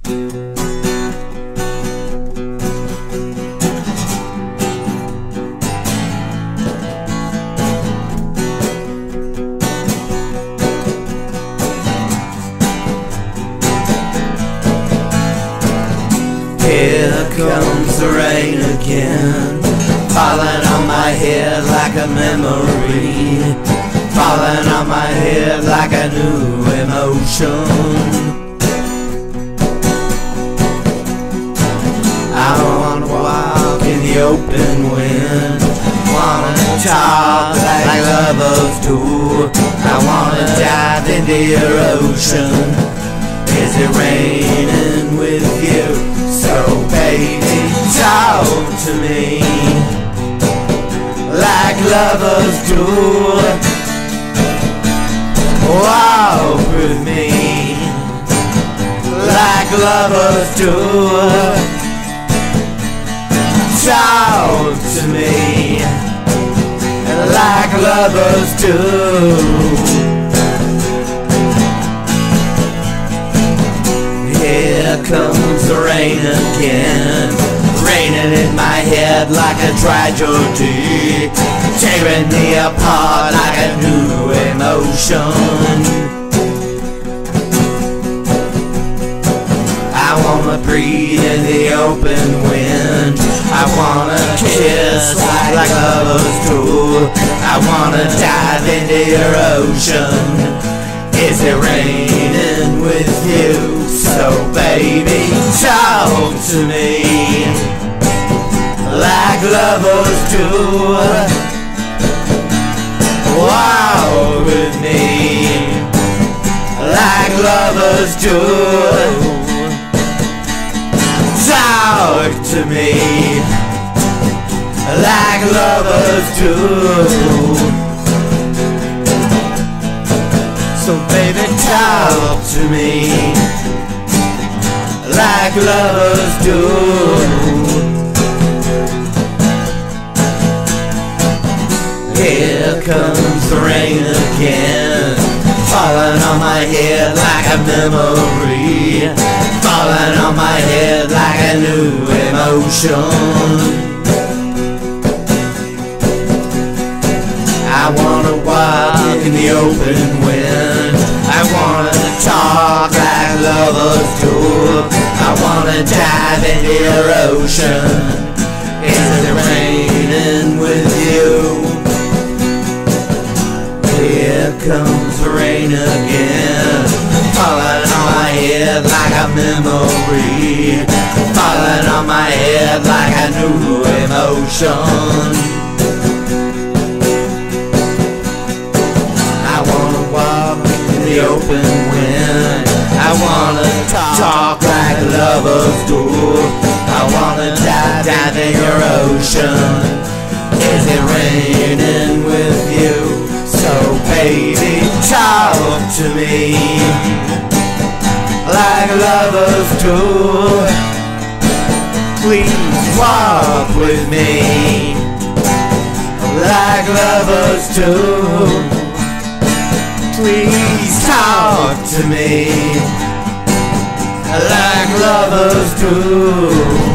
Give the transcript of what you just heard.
Here comes the rain again, falling on my head like a memory, falling on my head like a new emotion. I wanna walk in the open wind, wanna talk like lovers do. I wanna dive into your ocean. Is it raining with you? So baby, talk to me like lovers do. Walk with me like lovers do. Talk to me like lovers do. Here comes the rain again, raining in my head like a tragedy, tearing me apart like a new emotion. I wanna breathe in the open wind, I wanna kiss like lovers do. I wanna dive into your ocean. Is it raining with you? So baby, talk to me like lovers do. Walk with me like lovers do. Talk to me like lovers do. So baby, talk to me like lovers do. Here comes the rain again, falling on my head like a memory, falling on my head like a new emotion. I wanna walk in the open wind, I wanna talk like lovers do. I wanna dive into your ocean. Is it raining with you? Here comes the rain again, falling on my head like a memory, falling on my head like a new emotion. The open wind, I wanna talk like lovers do. I wanna dive in your ocean. Is it raining with you? So baby, talk to me like lovers do. Please walk with me like lovers do. Please talk to me like lovers do.